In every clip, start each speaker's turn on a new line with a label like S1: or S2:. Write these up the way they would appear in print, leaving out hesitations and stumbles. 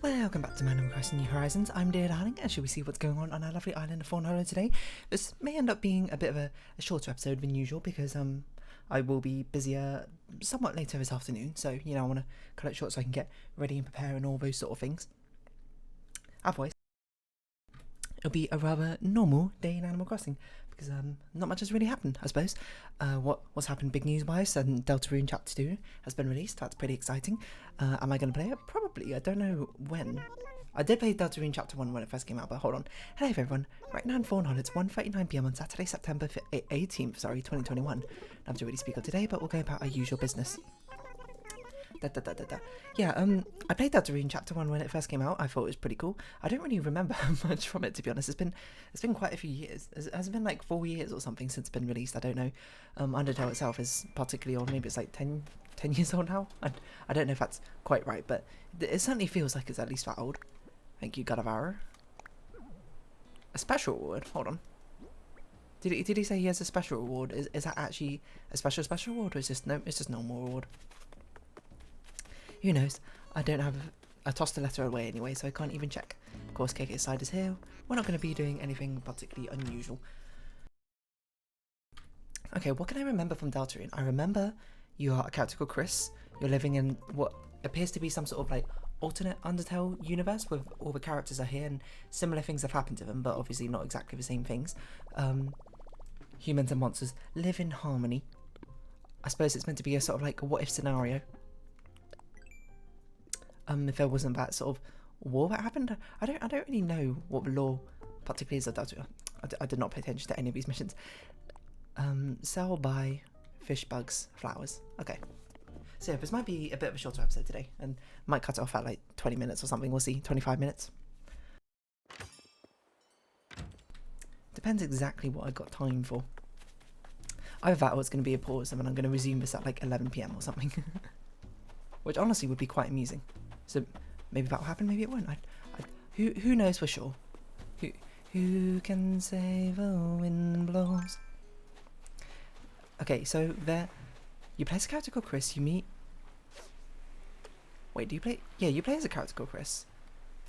S1: Welcome back to Animal Crossing New Horizons. I'm Dear Darling, and shall we see what's going on our lovely island of Fawnhollow today? This may end up being a bit of a shorter episode than usual because I will be busier somewhat later this afternoon, so I want to cut it short so I can get ready and prepare and all those sort of things. Otherwise, it'll be a rather normal day in Animal Crossing because not much has really happened, I suppose. What's happened big news wise, and Deltarune Chapter 2 has been released. That's pretty exciting. Am I going to play it? Probably. I don't know when. I did play Deltarune Chapter 1 when it first came out, but hold on. Hello everyone. Right now in Fawnhollow, it's 1:39 PM on Saturday, September 18th, 2021. I have to really speak up today, but we'll go about our usual business. Yeah, I played Deltarune Chapter 1 when it first came out. I thought it was pretty cool. I don't really remember much from it, to be honest. It's been quite a few years. Has it been like 4 years or something since it's been released? I don't know. Undertale itself is particularly old. Maybe it's like 10 years old now. I don't know if that's quite right, but it certainly feels like it's at least that old. Thank you, God of Arrow. A special award? Hold on. Did he say he has a special award? Is that actually a special award, or is this no? It's just normal award. Who knows? I don't have. I tossed the letter away anyway, so I can't even check. Of course, KK side is here. We're not going to be doing anything particularly unusual. Okay, what can I remember from Deltarune? I remember you are a character called Chris. You're living in what appears to be some sort of like alternate Undertale universe where all the characters are here and similar things have happened to them, but obviously not exactly the same things. Humans and monsters live in harmony. I suppose it's meant to be a sort of like a what if scenario. If there wasn't that sort of war that happened, I don't really know what the law particularly is of Deltarune. I did not pay attention to any of these missions. Sell, buy, fish, bugs, flowers. Okay. So yeah, this might be a bit of a shorter episode today, and might cut it off at like 20 minutes or something. We'll see. 25 minutes. Depends exactly what I got time for. Either that or it's going to be a pause, and then I'm going to resume this at like 11 PM or something. Which honestly would be quite amusing. So maybe that will happen, maybe it won't. Who knows for sure? Who can say the wind blows? Okay, so there, you play as a character called Chris. You meet. Wait, do you play? Yeah, you play as a character called Chris.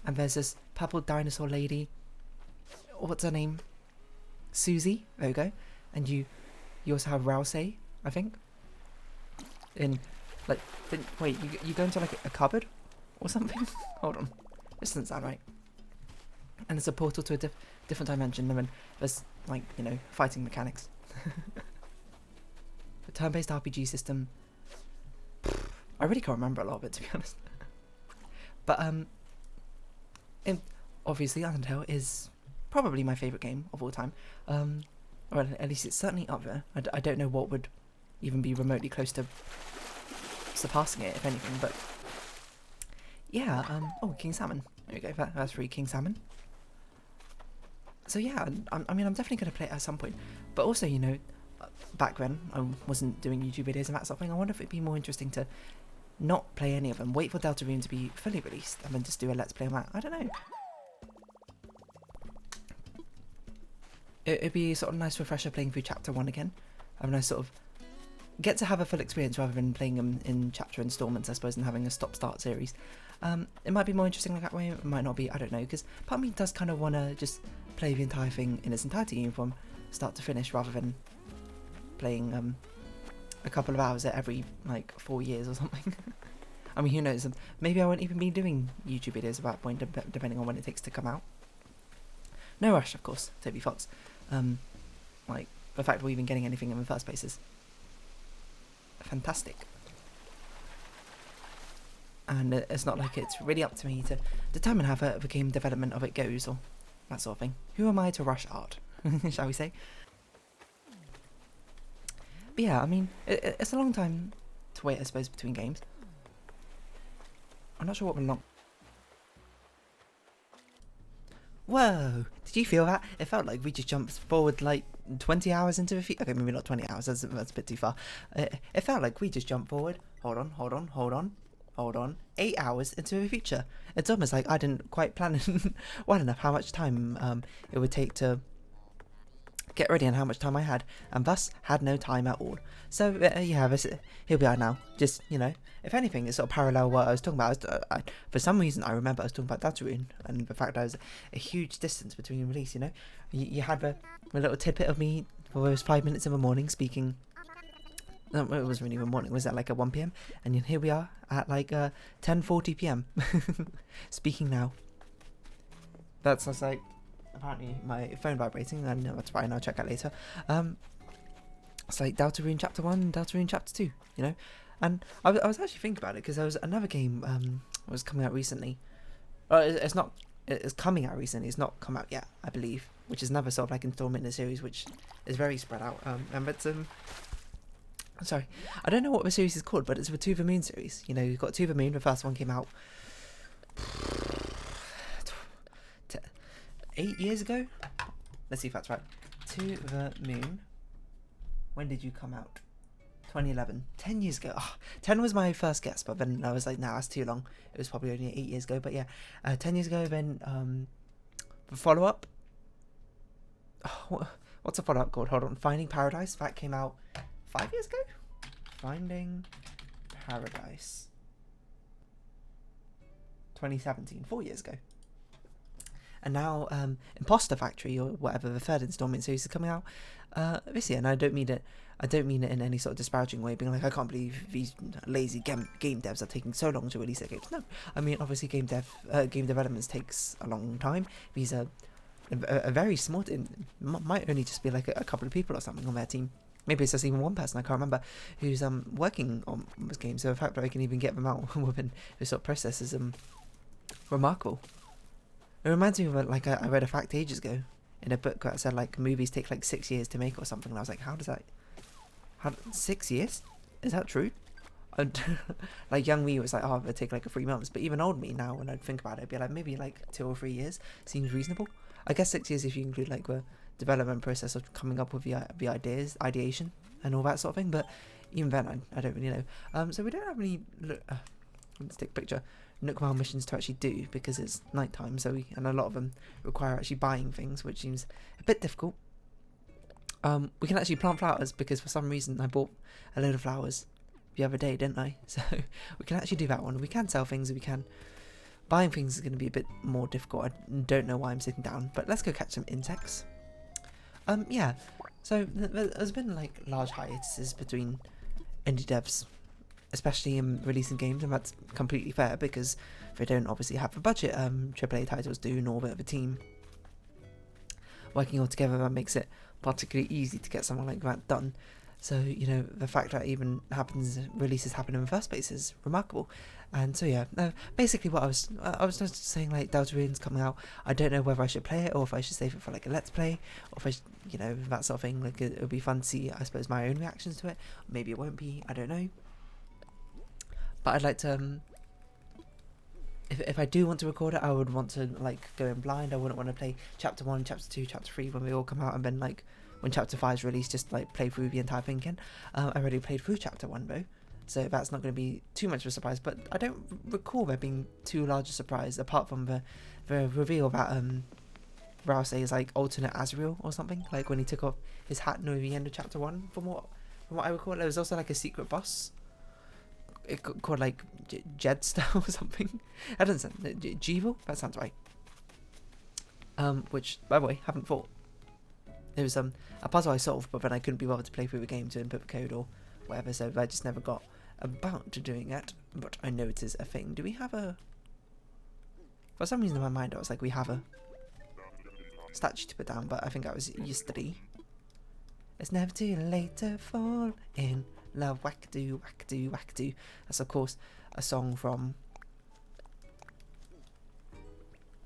S1: And there's this purple dinosaur lady. What's her name? Susie. There we go. And you also have Rousey, I think. In like, wait, you go into like a cupboard or something? Hold on, this doesn't sound right. And there's a portal to a different dimension, and then there's like fighting mechanics. The turn-based RPG system. I really can't remember a lot of it, to be honest. But obviously Undertale is probably my favourite game of all time. Or at least it's certainly up there. I don't know what would even be remotely close to surpassing it, if anything, but yeah. Oh, king salmon. There we go. That's 3 king salmon. So yeah, I mean, I'm definitely going to play it at some point. But also, back then I wasn't doing YouTube videos and that sort of thing. I wonder if it'd be more interesting to not play any of them, wait for Deltarune to be fully released, and then just do a let's play on that. I don't know. It'd be sort of a nice refresher playing through Chapter 1 again. I mean, I sort of get to have a full experience rather than playing them in chapter installments, I suppose, and having a stop-start series. It might be more interesting like that way, it might not be, I don't know, because part of me does kind of want to just play the entire thing in its entirety from start to finish, rather than playing a couple of hours at every, like, 4 years or something. I mean, who knows, maybe I won't even be doing YouTube videos at that point, depending on when it takes to come out. No rush, of course, Toby Fox. Like, the fact we're even getting anything in the first place is fantastic. And it's not like it's really up to me to determine how the game development of it goes, or that sort of thing. Who am I to rush art, shall we say? But yeah, I mean, it's a long time to wait, I suppose, between games. I'm not sure what the long... Whoa! Did you feel that? It felt like we just jumped forward like 20 hours into the future. Okay, maybe not 20 hours, that's a bit too far. It felt like we just jumped forward. Hold on. 8 hours into the future. It's almost like I didn't quite plan well enough how much time it would take to get ready on how much time I had, and thus had no time at all. So yeah, here we are now. Just, you know, if anything, it's sort of parallel what I was talking about. For some reason, I remember I was talking about Deltarune, and the fact that there was a huge distance between release. You know, you had a little tidbit of me for those 5 minutes in the morning speaking. No, it wasn't really even morning. Was that like at 1 p.m? And here we are at like 10:40 p.m. speaking now. That's like apparently my phone vibrating. I know that's fine. I'll check that later. It's like Deltarune Chapter 1, Deltarune Chapter 2. You know, and I was actually thinking about it because there was another game was coming out recently. It's not. It's coming out recently. It's not come out yet, I believe. Which is another sort of like installment in the series, which is very spread out. And it's sorry, I don't know what the series is called, but it's the To the Moon series. You know, you've got To the Moon. The first one came out 8 years ago. Let's see if that's right. To the Moon. When did you come out? 2011. 10 years ago. Oh, 10 was my first guess, but then I was like, nah, that's too long. It was probably only 8 years ago, but yeah. 10 years ago, then the follow-up. Oh, what's the follow-up called? Hold on. Finding Paradise. That came out 5 years ago? Finding Paradise. 2017. 4 years ago. And now Imposter Factory, or whatever, the third installment series is coming out this year. And I don't mean it in any sort of disparaging way, being like, I can't believe these lazy game devs are taking so long to release their games. No, I mean, obviously game development takes a long time. These are a very small team. Might only just be like a couple of people or something on their team. Maybe it's just even one person, I can't remember, who's working on this game. So the fact that I can even get them out within this sort of process is remarkable. It reminds me of like I read a fact ages ago in a book that said like movies take like 6 years to make or something, and I was like, how 6 years? Is that true? Like young me was like, oh, it would take like 3 months, but even old me now, when I'd think about it, it'd be like maybe like 2 or 3 years seems reasonable. I guess 6 years if you include like the development process of coming up with the ideation and all that sort of thing, but even then I don't really know. So we don't have any let's take a picture Nook Mile missions to actually do because it's nighttime, and a lot of them require actually buying things, which seems a bit difficult. We can actually plant flowers because for some reason I bought a load of flowers the other day, didn't I? So we can actually do that one. We can sell things, we can. Buying things is going to be a bit more difficult. I don't know why I'm sitting down, but let's go catch some insects. Yeah, so there's been like large hiatuses between indie devs, especially in releasing games, and that's completely fair because they don't obviously have the budget AAA titles do, nor the team working all together. That makes it particularly easy to get something like that done. So, you know, the fact that even releases happen in the first place is remarkable. And so yeah, basically what I was just saying, like, Deltarune's coming out. I don't know whether I should play it or if I should save it for like a let's play, or if I should, you know, that sort of thing. Like it would be fun to see, I suppose, my own reactions to it. Maybe it won't be, I don't know. But I'd like to, if I do want to record it, I would want to like go in blind. I wouldn't want to play chapter 1, chapter 2, chapter 3 when they all come out, and then like when chapter 5 is released, just like play through the entire thing again. I already played through chapter 1 though, so that's not going to be too much of a surprise. But I don't recall there being too large a surprise, apart from the reveal that Rouse is like alternate Azrael or something, like when he took off his hat near the end of chapter 1. From what I recall, there was also like a secret boss. It called like Jedster or something. That doesn't sound Jeevil. That sounds right. Which, by the way, haven't fought. It was a puzzle I solved, but then I couldn't be bothered to play through the game to input the code or whatever, so I just never got about to doing it. But I know it is a thing. Do we have a? For some reason in my mind I was like, we have a statue to put down, but I think that was yesterday. It's never too late to fall in love, wackadoo, wackadoo, wackadoo. That's of course a song from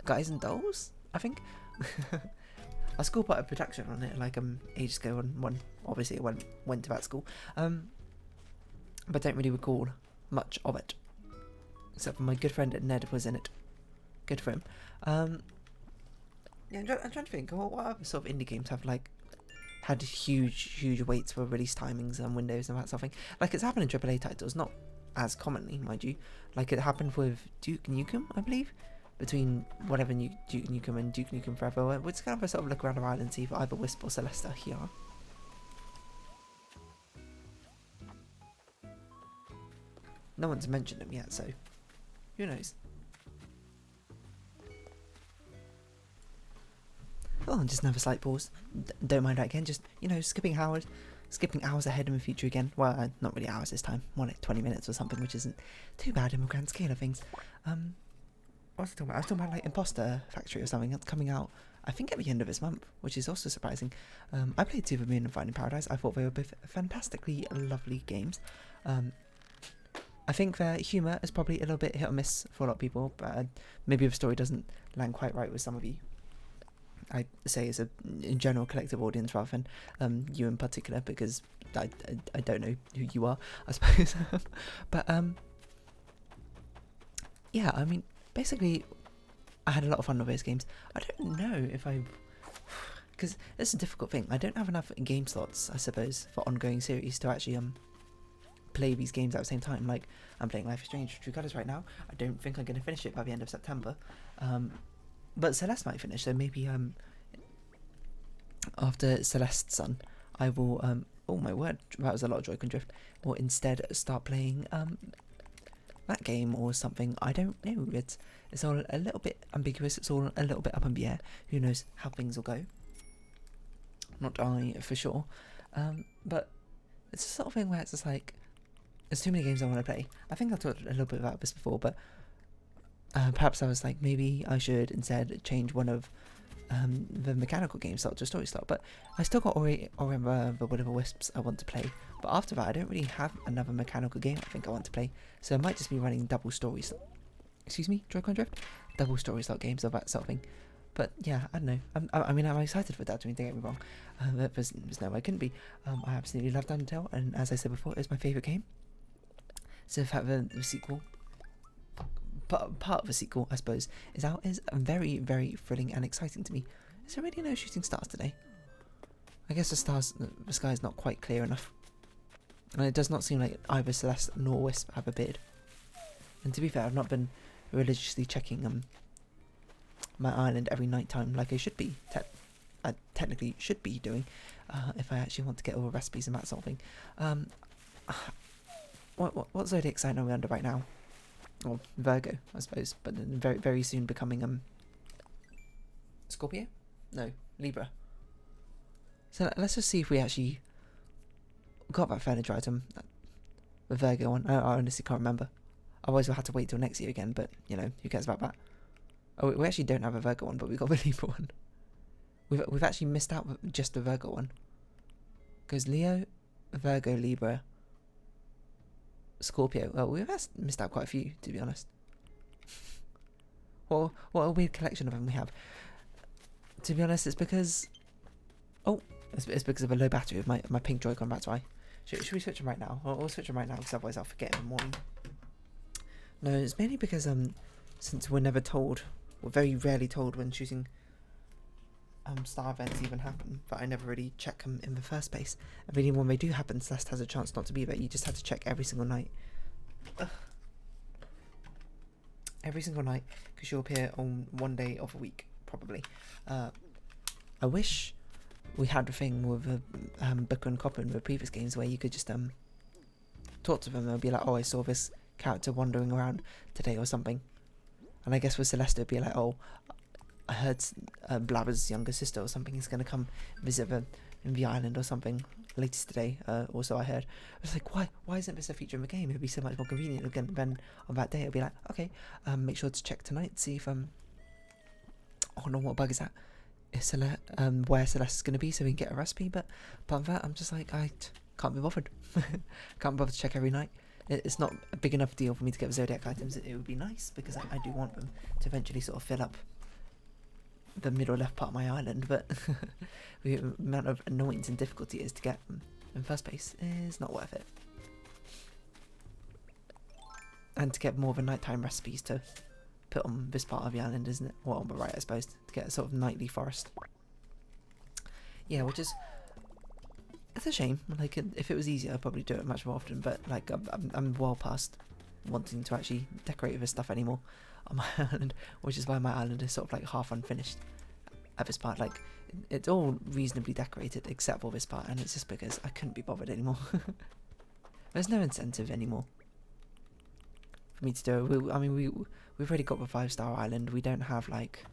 S1: Guys and Dolls, I think. Our school put a production on it like ages ago, and one obviously it went to that school. But don't really recall much of it, except for my good friend Ned was in it. Good for him. Yeah, I'm trying to think. What other sort of indie games have like had huge waits for release timings and windows and that sort of thing? Like it's happened in AAA titles, not as commonly, mind you. Like it happened with Duke Nukem, I believe. between whatever Duke Nukem and Duke Nukem Forever. We're just going to have a sort of look around our island and see if either Wisp or Celeste are here. No one's mentioned them yet, so who knows? Oh, and just another slight pause. Don't mind that again. Just, you know, skipping hours ahead in the future again. Well, not really hours this time. More like 20 minutes or something, which isn't too bad in the grand scale of things. What was I talking about? I was talking about like Imposter Factory or something. That's coming out, I think, at the end of this month, which is also surprising. I played Super Moon and Finding Paradise. I thought they were both fantastically lovely games. I think their humour is probably a little bit hit or miss for a lot of people, but maybe the story doesn't land quite right with some of you. I say as a in general collective audience rather than you in particular, because I don't know who you are, I suppose. But yeah, I mean, basically, I had a lot of fun with those games. I don't know if because it's a difficult thing. I don't have enough game slots, I suppose, for ongoing series to actually play these games at the same time. Like, I'm playing Life is Strange True Colours right now. I don't think I'm going to finish it by the end of September. But Celeste might finish, so maybe after Celeste's Sun, I will, oh my word, that was a lot of Joy-Con drift, or instead start playing that game or something. I don't know, it's all a little bit ambiguous, it's all a little bit up in the air. Who knows how things will go? Not I, for sure. But it's the sort of thing where it's just like, there's too many games I want to play. I think I've talked a little bit about this before, but perhaps I was like, maybe I should instead change one of the mechanical game style to story style. But I still got Ori and the Will of the Wisps I want to play. But after that, I don't really have another mechanical game I think I want to play. So I might just be running double stories. Excuse me, Joy-Con drift? Double story style games or that sort of thing. But yeah, I don't know. I mean, I'm excited for that. Don't get me wrong. There's no way I couldn't be. I absolutely love Undertale, and as I said before, it's my favourite game. So the fact that the sequel, part of the sequel, I suppose, is out is very, very thrilling and exciting to me. Is there really no shooting stars today? I guess the sky is not quite clear enough. And it does not seem like either Celeste nor Wisp have a beard. And to be fair, I've not been religiously checking my island every night time like I should be. I technically should be doing if I actually want to get all the recipes and that sort of thing. What zodiac sign are we under right now? Well, Virgo, I suppose, but then very, very soon becoming Scorpio? No, Libra. So let's just see if we actually got that furniture item, the Virgo one. I honestly can't remember. Otherwise we'll have to wait till next year again, but you know, who cares about that? Oh, we actually don't have a Virgo one, but we got the Libra one. We've actually missed out just the Virgo one. Because Leo, Virgo, Libra, Scorpio. Well, we've missed out quite a few, to be honest. What a weird collection of them we have. To be honest, it's because... Oh, it's because of a low battery of my pink Joy-Con, that's why. Should we switch them right now? We'll switch them right now, because otherwise I'll forget in the morning. No, it's mainly because since we're never told, we're very rarely told when choosing star events even happen, but I never really check them in the first place. And really, when they do happen, Celeste has a chance not to be there. You just have to check every single night. Every single night, because she'll appear on one day of a week, probably. I wish we had a thing with Booker and Copper in the previous games where you could just talk to them and be like, oh, I saw this character wandering around today or something. And I guess with Celeste it'd be like, oh, I heard Blabber's younger sister or something is going to come visit them in the island or something latest today. Also I heard. I was like, why isn't this a feature in the game? It'd be so much more convenient again. Then on that day it'd be like, okay, make sure to check tonight, see if oh no, what bug is that? Is where Celeste's going to be, so we can get a recipe. But apart from that, I'm just like, I can't be bothered. Can't be bothered to check every night. It's not a big enough deal for me to get the Zodiac items. It would be nice because I do want them to eventually sort of fill up the middle left part of my island, but the amount of annoyance and difficulty it is to get them in first place is not worth it. And to get more of a nighttime recipes to put on this part of the island, isn't it? Well, on the right, I suppose, to get a sort of nightly forest. Yeah, which is... It's a shame. Like, if it was easier, I'd probably do it much more often, but like, I'm well past wanting to actually decorate this stuff anymore. on my island, which is why my island is sort of like half unfinished at this part. Like, it's all reasonably decorated except for this part, and it's just because I couldn't be bothered anymore. There's no incentive anymore for me to do it. We've already got the 5-star island. We don't have like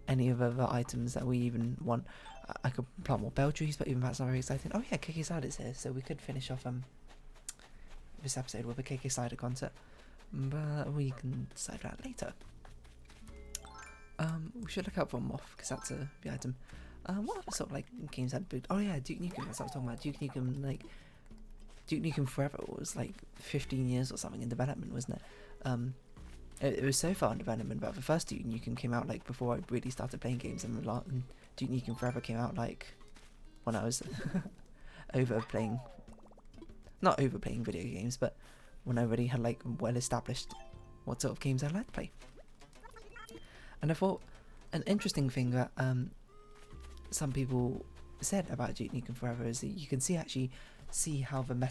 S1: any of the other items that we even want. I could plant more bell trees, but even that's not very exciting. Oh yeah, KK Slider's here, so we could finish off this episode with a KK Slider concert, but we can decide that later. We should look out for Moth, because that's the item. What other sort of like games had big? Oh yeah, Duke Nukem. That's what I was talking about. Duke Nukem, like Duke Nukem Forever was like 15 years or something in development, wasn't it? It was so far in development, but the first Duke Nukem came out like before I really started playing games, and Duke Nukem Forever came out like when I was not overplaying video games, but when I already had like well established what sort of games I like to play. And I thought an interesting thing that some people said about Duke Nukem Forever is that you can see how the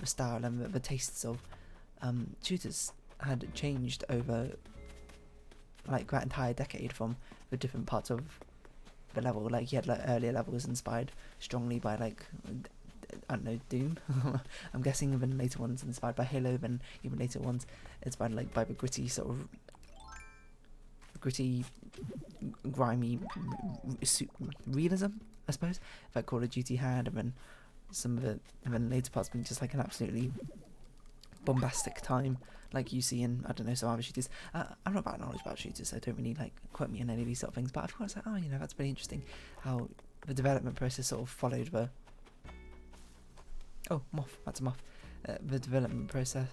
S1: style and the tastes of shooters had changed over like that entire decade from the different parts of the level. Like, you had like earlier levels inspired strongly by like, I don't know, Doom. I'm guessing even later ones inspired by Halo, then even later ones inspired like by the gritty grimy realism, I suppose, that Call of Duty had, and then some of it, and then later parts being just like an absolutely bombastic time, like you see in, I don't know, some other shooters. I'm not bad knowledge about shooters, so don't really like quote me on any of these sort of things, but I thought it's like, oh, you know, that's pretty interesting how the development process sort of followed the moth, that's a moth. The development process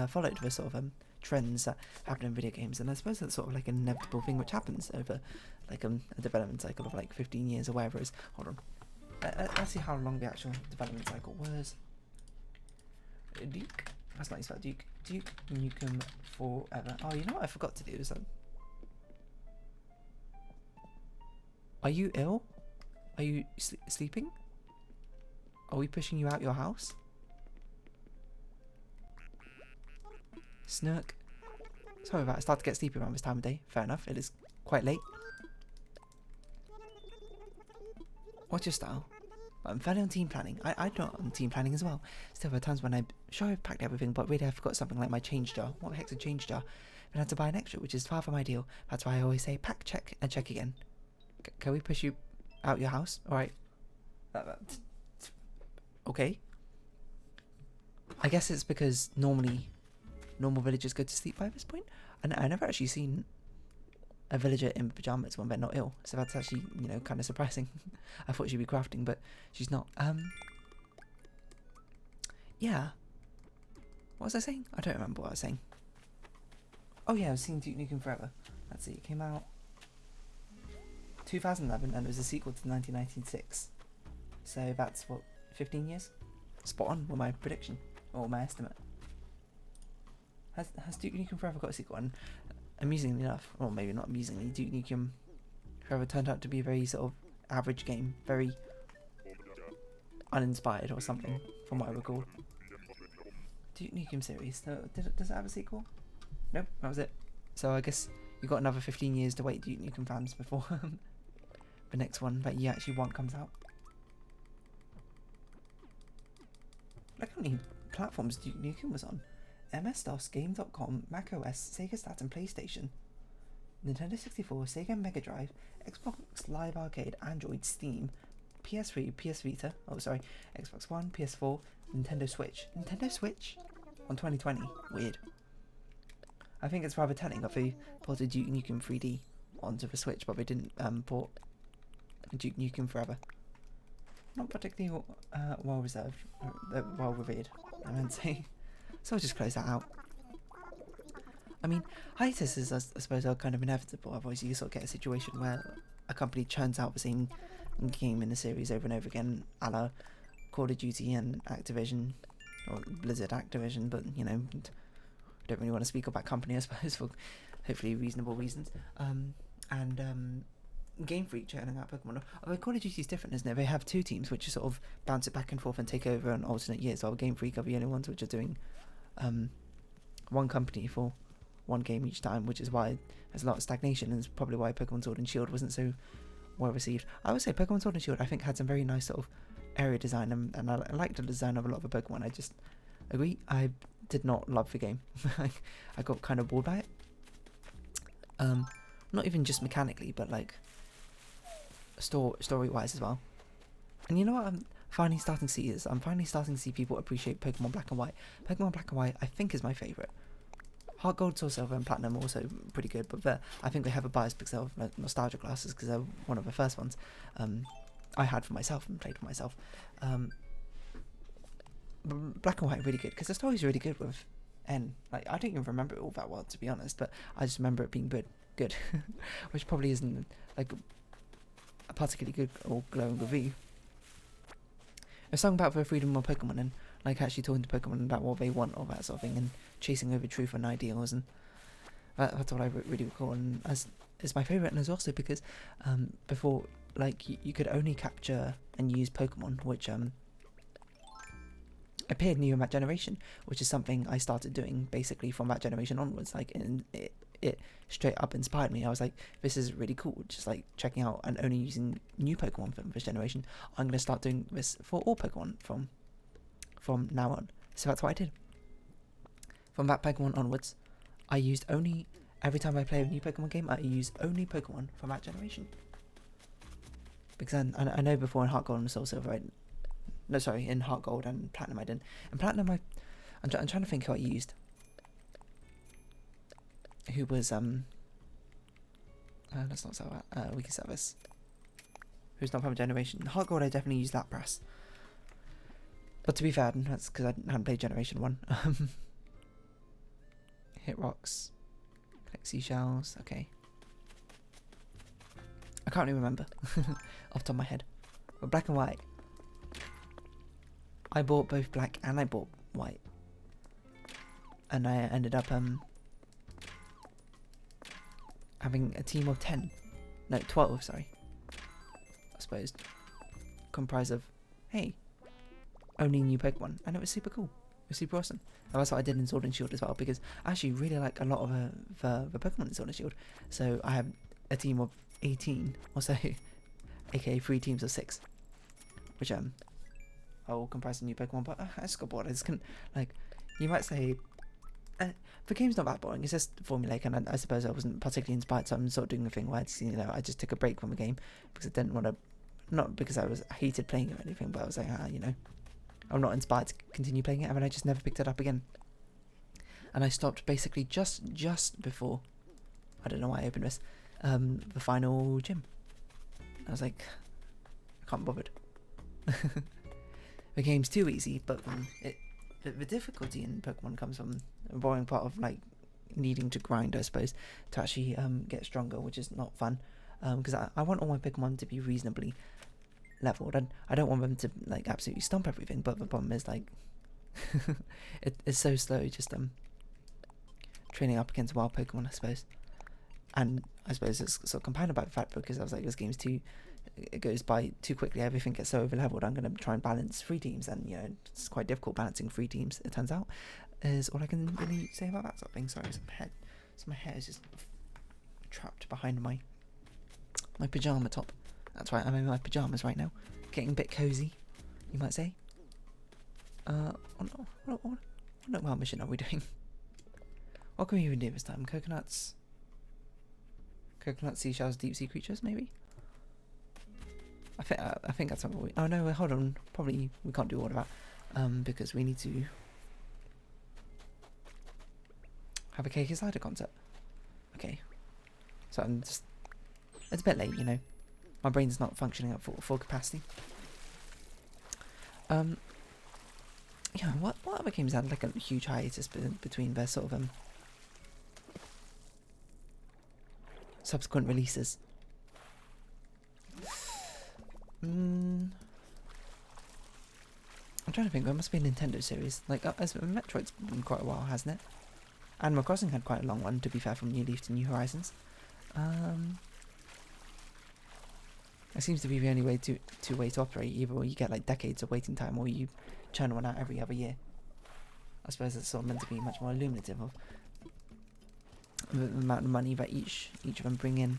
S1: followed the sort of trends that happen in video games, and I suppose that's sort of like an inevitable thing which happens over like a development cycle of like 15 years or whatever it is. Hold on, let's see how long the actual development cycle was. Duke, that's not spelled Duke. Duke Nukem Forever. Oh, you know what I forgot to do is are you ill? Are you sleeping? Are we pushing you out your house? Snurk. Sorry about it. I start to get sleepy around this time of day. Fair enough. It is quite late. What's your style? I'm fairly on team planning. I do on team planning as well. Still, there are times when I'm sure I've packed everything, but really I forgot something like my change jar. What the heck's a change jar? And I had to buy an extra, which is far from ideal. That's why I always say pack, check, and check again. Can we push you out your house? Alright. Okay. I guess it's because normal villagers go to sleep by this point. And I never actually seen a villager in pajamas when they're not ill, so that's actually, you know, kind of surprising. I thought she'd be crafting, but she's not. Yeah. What was I saying? I don't remember what I was saying. Oh yeah, I was seeing Duke Nukem Forever. Let's see, it came out 2011, and it was a sequel to 1996. So that's what, 15 years? Spot on with my prediction, or my estimate. Has Duke Nukem Forever got a sequel? And amusingly enough, or maybe not amusingly, Duke Nukem Forever turned out to be a very sort of average game, very uninspired or something, from what I recall. Duke Nukem series, does it have a sequel? Nope, that was it. So I guess you've got another 15 years to wait, Duke Nukem fans, before the next one that you actually want comes out. Look how many platforms Duke Nukem was on. MS-DOS, Game.com, macOS, Sega Saturn, PlayStation, Nintendo 64, Sega Mega Drive, Xbox Live Arcade, Android, Steam, PS3, PS Vita, Xbox One, PS4, Nintendo Switch. Nintendo Switch? On 2020. Weird. I think it's rather telling that they ported Duke Nukem 3D onto the Switch, but they didn't port Duke Nukem Forever. Not particularly well revered, I meant to say. So I'll just close that out. I mean, hiatus is, I suppose, kind of inevitable. Otherwise, you sort of get a situation where a company churns out the same game in the series over and over again, a la Call of Duty and Activision, or Blizzard Activision, but, you know, don't really want to speak about company, I suppose, for hopefully reasonable reasons. Game Freak churning out Pokemon. Although Call of Duty is different, isn't it? They have two teams which sort of bounce it back and forth and take over on alternate years, while Game Freak are the only ones which are doing one company for one game each time, which is why there's a lot of stagnation, and it's probably why Pokemon Sword and Shield wasn't so well received. I would say Pokemon Sword and Shield, I think, had some very nice sort of area design, and I liked the design of a lot of the Pokemon. I just agree, I did not love the game. I got kind of bored by it. Not even just mechanically, but like story-wise as well. And you know what I'm finally starting to see is, I'm finally starting to see people appreciate Pokemon Black and White. Pokemon Black and White, I think, is my favourite. Heart Gold, Soul Silver, and Platinum are also pretty good, but I think they have a bias because of like, nostalgia classes, because they're one of the first ones I had for myself and played for myself. Black and White are really good because the story's really good with N. Like, I don't even remember it all that well, to be honest, but I just remember it being good, which probably isn't like a particularly good or glowing review. A song about the freedom of Pokemon and like actually talking to Pokemon about what they want, or that sort of thing, and chasing over truth and ideals, and that's what I really recall. And as is my favourite, and is also because before, like, you could only capture and use Pokemon which appeared new in that generation, which is something I started doing basically from that generation onwards. Like, it straight up inspired me. I was like, this is really cool, just like checking out and only using new Pokemon from this generation. I'm going to start doing this for all Pokemon from now on. So that's what I did. From that Pokemon onwards, I used only, every time I play a new Pokemon game, I use only Pokemon from that generation. Because I know before in Heart Gold and Soul Silver, in Heart Gold and Platinum I didn't. And Platinum, I'm trying to think who I used. Who was, let's not say that, we can say this. Who's not from a generation. Heart Gold, I definitely used that press. But to be fair, that's because I hadn't played Generation 1. Hit rocks. Collect seashells, okay. I can't even remember off the top of my head. But Black and White, I bought both black and I bought white. And I ended up having a team of 12, sorry. I suppose. Comprised of, hey, only new Pokemon. And it was super cool. It was super awesome. And that's what I did in Sword and Shield as well, because I actually really like a lot of the Pokemon in Sword and Shield. So I have a team of 18 or so, aka 3 teams of 6, which are all comprised of new Pokemon. But I just got bored. I just couldn't, like, you might say, the game's not that boring, it's just formulaic, and I suppose I wasn't particularly inspired, so I'm sort of doing the thing where I just took a break from the game because I didn't want to, not because I hated playing it or anything, but I was like, I'm not inspired to continue playing it, and I just never picked it up again. And I stopped basically just before, I don't know why I opened this, the final gym. I was like, I can't be bothered. The game's too easy, but the difficulty in Pokemon comes from a boring part of like needing to grind, I suppose, to actually get stronger, which is not fun. Because I want all my Pokemon to be reasonably leveled, and I don't want them to like absolutely stomp everything. But the problem is like it's so slow, just training up against wild Pokemon, I suppose. And I suppose it's sort of compounded by the fact because I was like, this game's it goes by too quickly, everything gets so over leveled. I'm going to try and balance 3 teams, and it's quite difficult balancing 3 teams, it turns out, is all I can really say about that sort of thing. Sorry, my hair is just trapped behind my pyjama top. That's right, I'm in my pyjamas right now, getting a bit cozy, you might say. What mission are we doing? What can we even do this time? Coconut seashells, deep sea creatures, maybe? I think that's what we... Oh no, hold on. Probably we can't do all of that. Because we need to have a Cake Slider concert. Okay. So I'm just... It's a bit late, My brain's not functioning at full capacity. Yeah, what other games had like a huge hiatus between their sort of subsequent releases? I'm trying to think. There must be a Nintendo series. Like, as Metroid's been quite a while, hasn't it? Animal Crossing had quite a long one, to be fair, from New Leaf to New Horizons. It seems to be the only way to operate. Either you get like decades of waiting time, or you churn one out every other year. I suppose it's sort of meant to be much more illuminative of the amount of money that each of them bring in.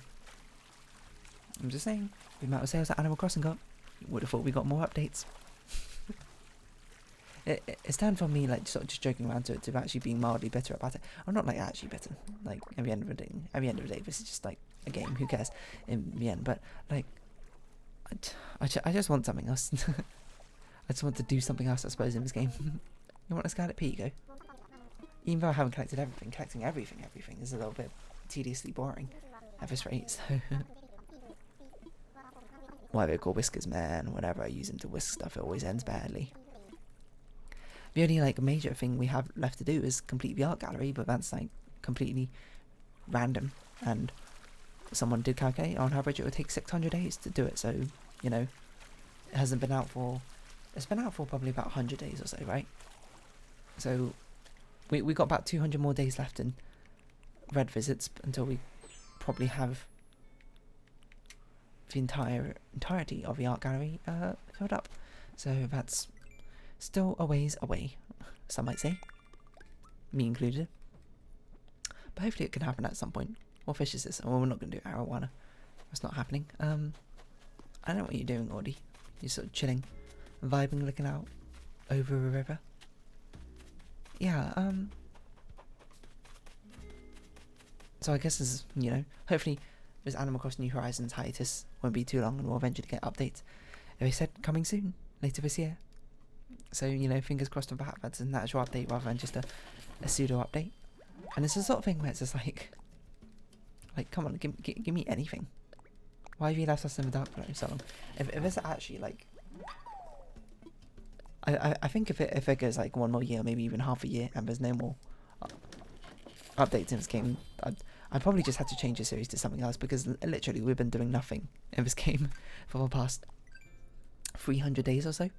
S1: I'm just saying, the amount of sales that Animal Crossing got, you would have thought we got more updates. It's time for me, like, sort of just joking around to actually being mildly bitter about it. I'm not, like, actually bitter. Like, at the end of the day, this is just, like, a game. Who cares in the end? But, like, I just want something else. I just want to do something else, I suppose, in this game. You want a Scarlet Pico? Even though I haven't collected everything, collecting everything is a little bit tediously boring at this rate, so... Why they call whiskers, man. Whenever I use them to whisk stuff, it always ends badly. The only, like, major thing we have left to do is complete the art gallery, but that's, like, completely random, and someone did calculate on average it would take 600 days to do it, so, you know, it hasn't been out for... It's been out for probably about 100 days or so, right? So, we got about 200 more days left in red visits until we probably have the entirety of the art gallery filled up. So that's still a ways away, some might say, me included. But hopefully it can happen at some point. What fish is this? Oh, we're not going to do arowana. That's not happening. I don't know what you're doing, Audie. You're sort of chilling, vibing, looking out over a river. Yeah, so I guess this, you know, hopefully this Animal Crossing New Horizons hiatus won't be too long and we'll eventually get updates. They said coming soon, later this year. So, you know, fingers crossed on that. That's an actual update rather than just a pseudo update. And it's the sort of thing where it's just like come on, give me anything. Why have you left us in the dark for so long? If it's actually like, I think if it goes like one more year, maybe even half a year, and there's no more updates in this game, I'd probably just have to change the series to something else, because literally we've been doing nothing in this game for the past 300 days or so.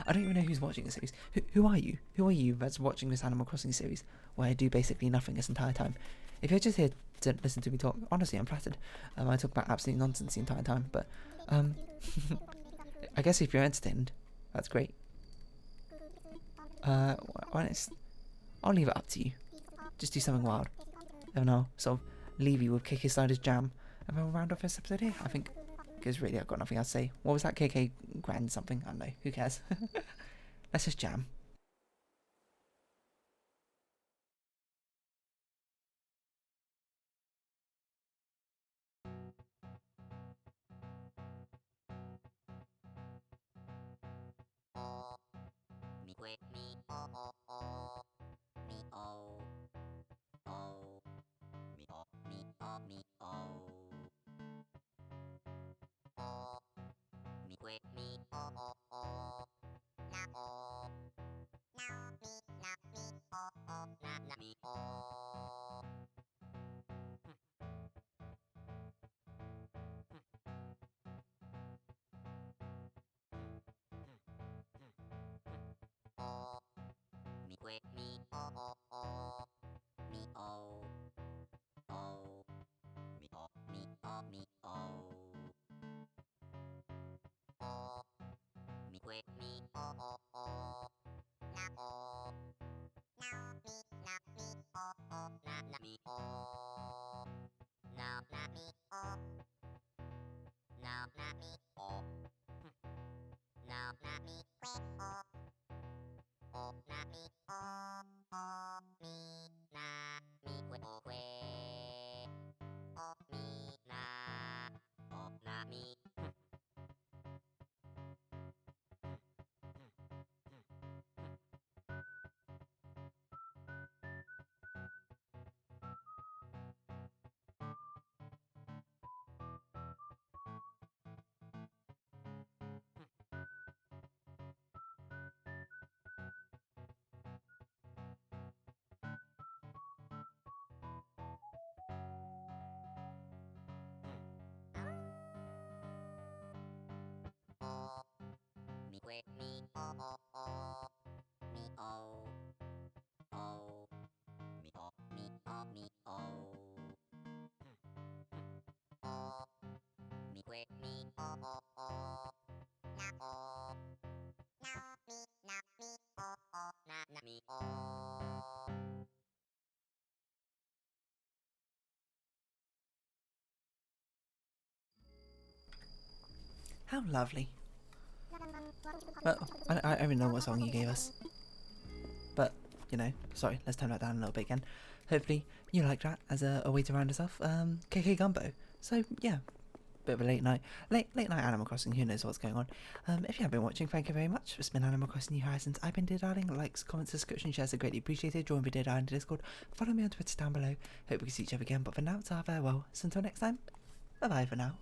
S1: I don't even know who's watching the series. Who are you? Who are you that's watching this Animal Crossing series where I do basically nothing this entire time? If you're just here to listen to me talk, honestly, I'm flattered. I talk about absolute nonsense the entire time, but I guess if you're entertained, that's great. I'll leave it up to you. Just do something wild. And I'll sort of leave you with KK Slider's Jam, and then we'll round off this episode here, I think. Because really, I've got nothing else to say. What was that, KK Grand something? I don't know. Who cares? Let's just jam. How lovely. Well, I don't even know what song you gave us. But, you know, sorry, let's turn that down a little bit again. Hopefully you like that as a way to round us off. KK Gumbo. So, yeah, bit of a late night Animal Crossing. Who knows what's going on. If you have been watching, thank you very much. It's been Animal Crossing New Horizons. I've been Darling. Likes, comments, subscription, shares are greatly appreciated. Join Video Diary in Discord. Follow me on Twitter down below. Hope we can see each other again. But for now, it's our farewell. So until next time, bye bye for now.